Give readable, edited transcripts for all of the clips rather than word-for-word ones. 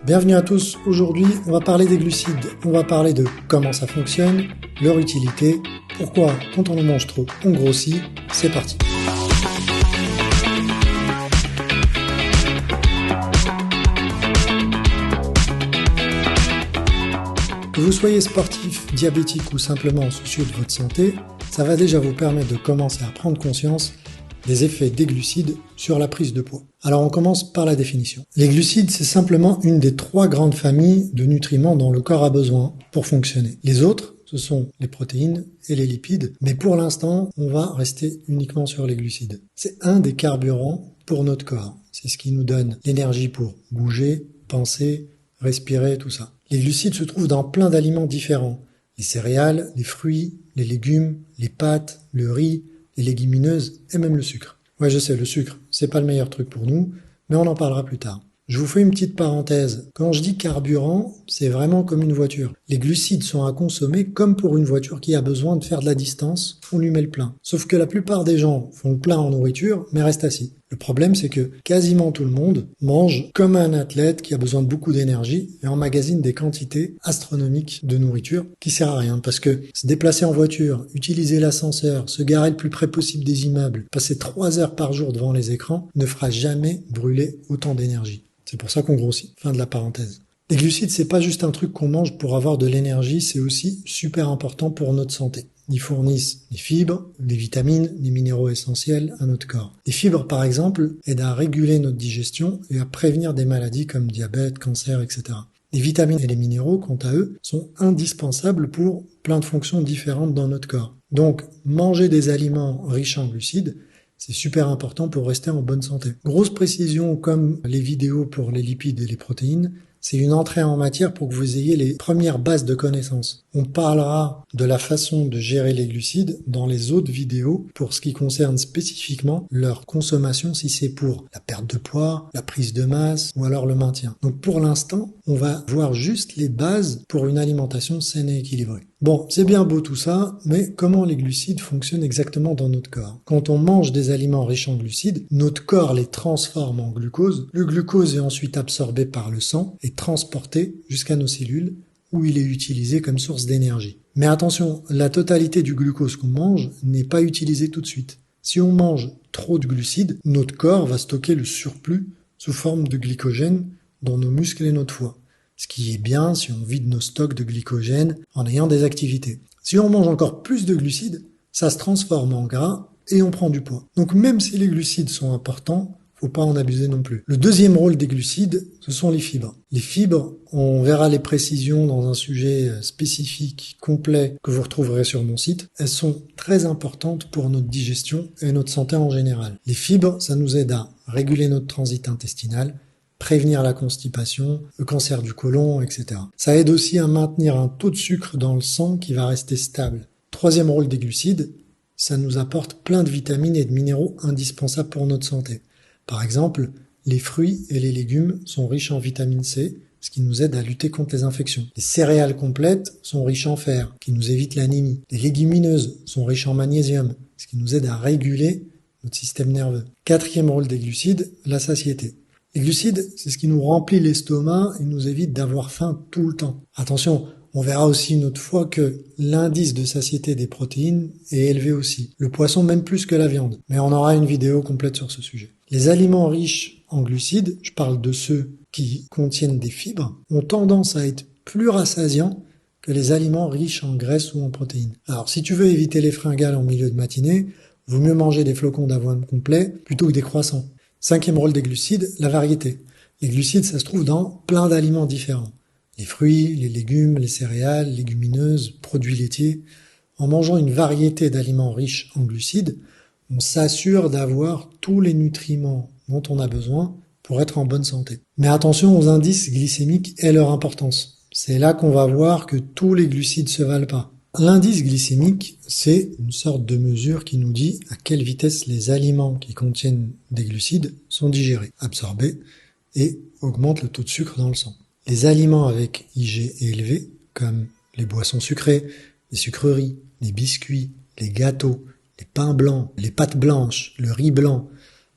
Bienvenue à tous, aujourd'hui on va parler des glucides, on va parler de comment ça fonctionne, leur utilité, pourquoi quand on en mange trop on grossit, c'est parti. Que vous soyez sportif, diabétique ou simplement soucieux de votre santé, ça va déjà vous permettre de commencer à prendre conscience des effets des glucides sur la prise de poids. Alors on commence par la définition. Les glucides, c'est simplement une des 3 grandes familles de nutriments dont le corps a besoin pour fonctionner. Les autres, ce sont les protéines et les lipides, mais pour l'instant, on va rester uniquement sur les glucides. C'est un des carburants pour notre corps. C'est ce qui nous donne l'énergie pour bouger, penser, respirer, tout ça. Les glucides se trouvent dans plein d'aliments différents. Les céréales, les fruits, les légumes, les pâtes, le riz, les légumineuses et même le sucre. Ouais, je sais, le sucre, c'est pas le meilleur truc pour nous, mais on en parlera plus tard. Je vous fais une petite parenthèse. Quand je dis carburant, c'est vraiment comme une voiture. Les glucides sont à consommer comme pour une voiture qui a besoin de faire de la distance, on lui met le plein. Sauf que la plupart des gens font le plein en nourriture, mais restent assis. Le problème, c'est que quasiment tout le monde mange comme un athlète qui a besoin de beaucoup d'énergie et emmagasine des quantités astronomiques de nourriture qui sert à rien. Parce que se déplacer en voiture, utiliser l'ascenseur, se garer le plus près possible des immeubles, passer 3 heures par jour devant les écrans, ne fera jamais brûler autant d'énergie. C'est pour ça qu'on grossit. Fin de la parenthèse. Les glucides, c'est pas juste un truc qu'on mange pour avoir de l'énergie, c'est aussi super important pour notre santé. Ils fournissent des fibres, des vitamines, des minéraux essentiels à notre corps. Les fibres, par exemple, aident à réguler notre digestion et à prévenir des maladies comme diabète, cancer, etc. Les vitamines et les minéraux, quant à eux, sont indispensables pour plein de fonctions différentes dans notre corps. Donc, manger des aliments riches en glucides, c'est super important pour rester en bonne santé. Grosse précision, comme les vidéos pour les lipides et les protéines, c'est une entrée en matière pour que vous ayez les premières bases de connaissances. On parlera de la façon de gérer les glucides dans les autres vidéos pour ce qui concerne spécifiquement leur consommation, si c'est pour la perte de poids, la prise de masse ou alors le maintien. Donc pour l'instant, on va voir juste les bases pour une alimentation saine et équilibrée. Bon, c'est bien beau tout ça, mais comment les glucides fonctionnent exactement dans notre corps? Quand on mange des aliments riches en glucides, notre corps les transforme en glucose. Le glucose est ensuite absorbé par le sang et transporté jusqu'à nos cellules où il est utilisé comme source d'énergie. Mais attention, la totalité du glucose qu'on mange n'est pas utilisée tout de suite. Si on mange trop de glucides, notre corps va stocker le surplus sous forme de glycogène dans nos muscles et notre foie. Ce qui est bien si on vide nos stocks de glycogène en ayant des activités. Si on mange encore plus de glucides, ça se transforme en gras et on prend du poids. Donc même si les glucides sont importants, faut pas en abuser non plus. Le deuxième rôle des glucides, ce sont les fibres. Les fibres, on verra les précisions dans un sujet spécifique, complet, que vous retrouverez sur mon site. Elles sont très importantes pour notre digestion et notre santé en général. Les fibres, ça nous aide à réguler notre transit intestinal, prévenir la constipation, le cancer du côlon, etc. Ça aide aussi à maintenir un taux de sucre dans le sang qui va rester stable. Troisième rôle des glucides, ça nous apporte plein de vitamines et de minéraux indispensables pour notre santé. Par exemple, les fruits et les légumes sont riches en vitamine C, ce qui nous aide à lutter contre les infections. Les céréales complètes sont riches en fer, qui nous évite l'anémie. Les légumineuses sont riches en magnésium, ce qui nous aide à réguler notre système nerveux. Quatrième rôle des glucides, la satiété. Les glucides, c'est ce qui nous remplit l'estomac et nous évite d'avoir faim tout le temps. Attention, on verra aussi une autre fois que l'indice de satiété des protéines est élevé aussi. Le poisson même plus que la viande. Mais on aura une vidéo complète sur ce sujet. Les aliments riches en glucides, je parle de ceux qui contiennent des fibres, ont tendance à être plus rassasiants que les aliments riches en graisse ou en protéines. Alors si tu veux éviter les fringales en milieu de matinée, vaut mieux manger des flocons d'avoine complets plutôt que des croissants. Cinquième rôle des glucides, la variété. Les glucides, ça se trouve dans plein d'aliments différents. Les fruits, les légumes, les céréales, légumineuses, produits laitiers. En mangeant une variété d'aliments riches en glucides, on s'assure d'avoir tous les nutriments dont on a besoin pour être en bonne santé. Mais attention aux indices glycémiques et leur importance. C'est là qu'on va voir que tous les glucides se valent pas. L'indice glycémique, c'est une sorte de mesure qui nous dit à quelle vitesse les aliments qui contiennent des glucides sont digérés, absorbés et augmentent le taux de sucre dans le sang. Les aliments avec IG élevé, comme les boissons sucrées, les sucreries, les biscuits, les gâteaux, les pains blancs, les pâtes blanches, le riz blanc,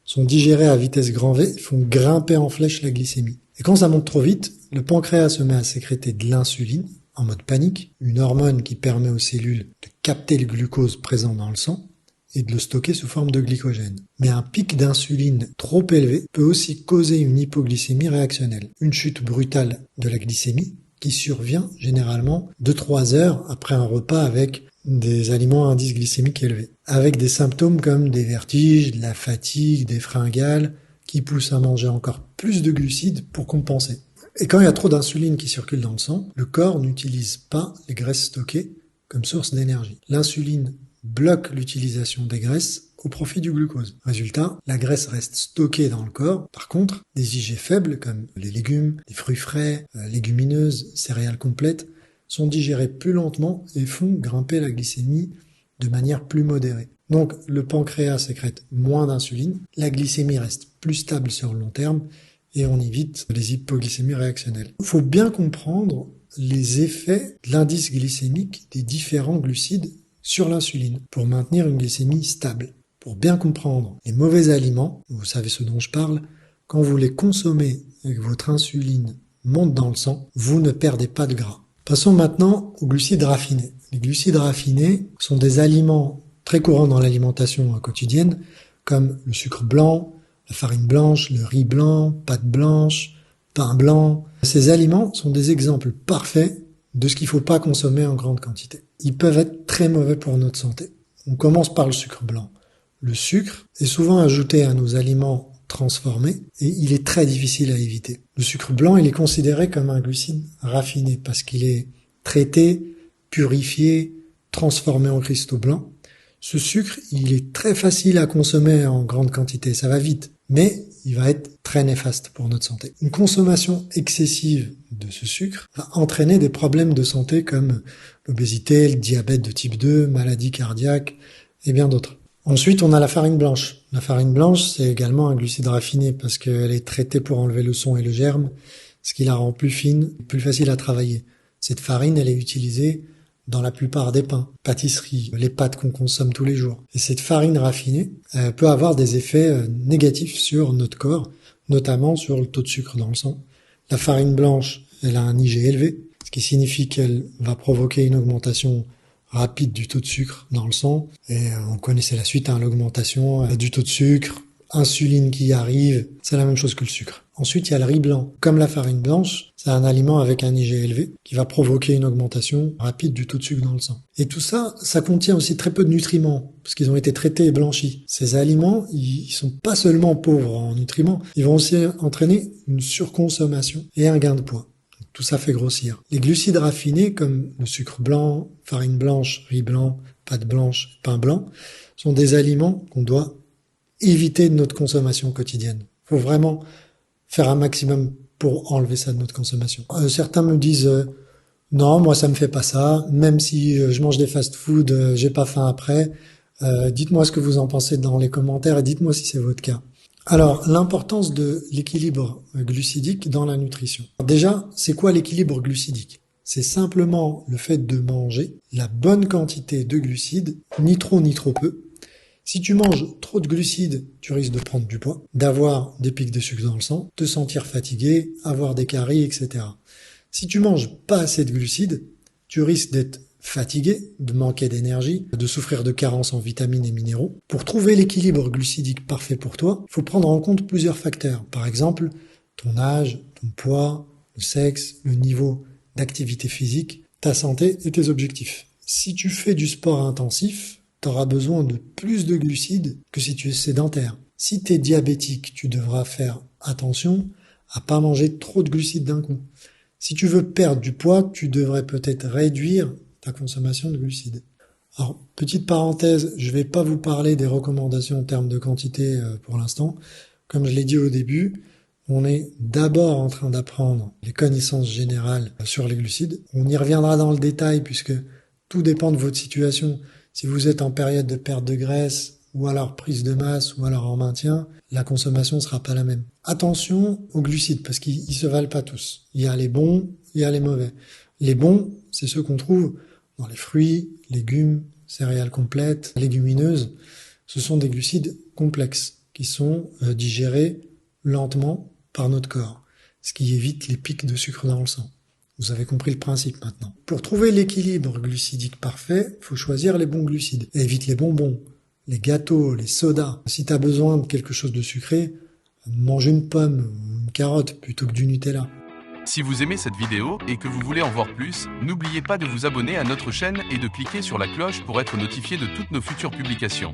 sont digérés à vitesse grand V et font grimper en flèche la glycémie. Et quand ça monte trop vite, le pancréas se met à sécréter de l'insuline en mode panique, une hormone qui permet aux cellules de capter le glucose présent dans le sang et de le stocker sous forme de glycogène. Mais un pic d'insuline trop élevé peut aussi causer une hypoglycémie réactionnelle, une chute brutale de la glycémie qui survient généralement 2-3 heures après un repas avec des aliments à indice glycémique élevé, avec des symptômes comme des vertiges, de la fatigue, des fringales, qui poussent à manger encore plus de glucides pour compenser. Et quand il y a trop d'insuline qui circule dans le sang, le corps n'utilise pas les graisses stockées comme source d'énergie. L'insuline bloque l'utilisation des graisses au profit du glucose. Résultat, la graisse reste stockée dans le corps. Par contre, des IG faibles comme les légumes, les fruits frais, légumineuses, céréales complètes sont digérés plus lentement et font grimper la glycémie de manière plus modérée. Donc le pancréas sécrète moins d'insuline, la glycémie reste plus stable sur le long terme et on évite les hypoglycémies réactionnelles. Il faut bien comprendre les effets de l'indice glycémique des différents glucides sur l'insuline pour maintenir une glycémie stable. Pour bien comprendre les mauvais aliments, vous savez ce dont je parle, quand vous les consommez et que votre insuline monte dans le sang, vous ne perdez pas de gras. Passons maintenant aux glucides raffinés. Les glucides raffinés sont des aliments très courants dans l'alimentation quotidienne, comme le sucre blanc, la farine blanche, le riz blanc, pâte blanche, pain blanc. Ces aliments sont des exemples parfaits de ce qu'il ne faut pas consommer en grande quantité. Ils peuvent être très mauvais pour notre santé. On commence par le sucre blanc. Le sucre est souvent ajouté à nos aliments transformé et il est très difficile à éviter. Le sucre blanc, il est considéré comme un glucide raffiné parce qu'il est traité, purifié, transformé en cristaux blancs. Ce sucre, il est très facile à consommer en grande quantité, ça va vite, mais il va être très néfaste pour notre santé. Une consommation excessive de ce sucre va entraîner des problèmes de santé comme l'obésité, le diabète de type 2, maladies cardiaques et bien d'autres. Ensuite, on a la farine blanche. La farine blanche, c'est également un glucide raffiné parce qu'elle est traitée pour enlever le son et le germe, ce qui la rend plus fine, plus facile à travailler. Cette farine, elle est utilisée dans la plupart des pains, pâtisseries, les pâtes qu'on consomme tous les jours. Et cette farine raffinée peut avoir des effets négatifs sur notre corps, notamment sur le taux de sucre dans le sang. La farine blanche, elle a un IG élevé, ce qui signifie qu'elle va provoquer une augmentation rapide du taux de sucre dans le sang. Et on connaissait la suite, l'augmentation du taux de sucre, insuline qui arrive, c'est la même chose que le sucre. Ensuite, il y a le riz blanc. Comme la farine blanche, c'est un aliment avec un IG élevé qui va provoquer une augmentation rapide du taux de sucre dans le sang. Et tout ça, ça contient aussi très peu de nutriments parce qu'ils ont été traités et blanchis. Ces aliments, ils sont pas seulement pauvres en nutriments, ils vont aussi entraîner une surconsommation et un gain de poids. Tout ça fait grossir. Les glucides raffinés comme le sucre blanc, farine blanche, riz blanc, pâte blanche, pain blanc sont des aliments qu'on doit éviter de notre consommation quotidienne. Il faut vraiment faire un maximum pour enlever ça de notre consommation. Certains me disent non, moi ça me fait pas ça, même si je mange des fast-food, j'ai pas faim après. Dites-moi ce que vous en pensez dans les commentaires et dites-moi si c'est votre cas. Alors, l'importance de l'équilibre glucidique dans la nutrition. Déjà, c'est quoi l'équilibre glucidique? C'est simplement le fait de manger la bonne quantité de glucides, ni trop ni trop peu. Si tu manges trop de glucides, tu risques de prendre du poids, d'avoir des pics de sucre dans le sang, te sentir fatigué, avoir des caries, etc. Si tu manges pas assez de glucides, tu risques d'être fatigué, de manquer d'énergie, de souffrir de carences en vitamines et minéraux. Pour trouver l'équilibre glucidique parfait pour toi, il faut prendre en compte plusieurs facteurs. Par exemple, ton âge, ton poids, le sexe, le niveau d'activité physique, ta santé et tes objectifs. Si tu fais du sport intensif, tu auras besoin de plus de glucides que si tu es sédentaire. Si tu es diabétique, tu devras faire attention à pas manger trop de glucides d'un coup. Si tu veux perdre du poids, tu devrais peut-être réduire ta consommation de glucides. Alors, petite parenthèse, je vais pas vous parler des recommandations en termes de quantité pour l'instant. Comme je l'ai dit au début, on est d'abord en train d'apprendre les connaissances générales sur les glucides. On y reviendra dans le détail puisque tout dépend de votre situation. Si vous êtes en période de perte de graisse ou alors prise de masse ou alors en maintien, la consommation sera pas la même. Attention aux glucides parce qu'ils se valent pas tous. Il y a les bons, il y a les mauvais. Les bons, c'est ceux qu'on trouve dans les fruits, légumes, céréales complètes, légumineuses. Ce sont des glucides complexes qui sont digérés lentement par notre corps. ce qui évite les pics de sucre dans le sang. Vous avez compris le principe maintenant. Pour trouver l'équilibre glucidique parfait, il faut choisir les bons glucides. Et évite les bonbons, les gâteaux, les sodas. Si tu as besoin de quelque chose de sucré, mange une pomme ou une carotte plutôt que du Nutella. Si vous aimez cette vidéo et que vous voulez en voir plus, n'oubliez pas de vous abonner à notre chaîne et de cliquer sur la cloche pour être notifié de toutes nos futures publications.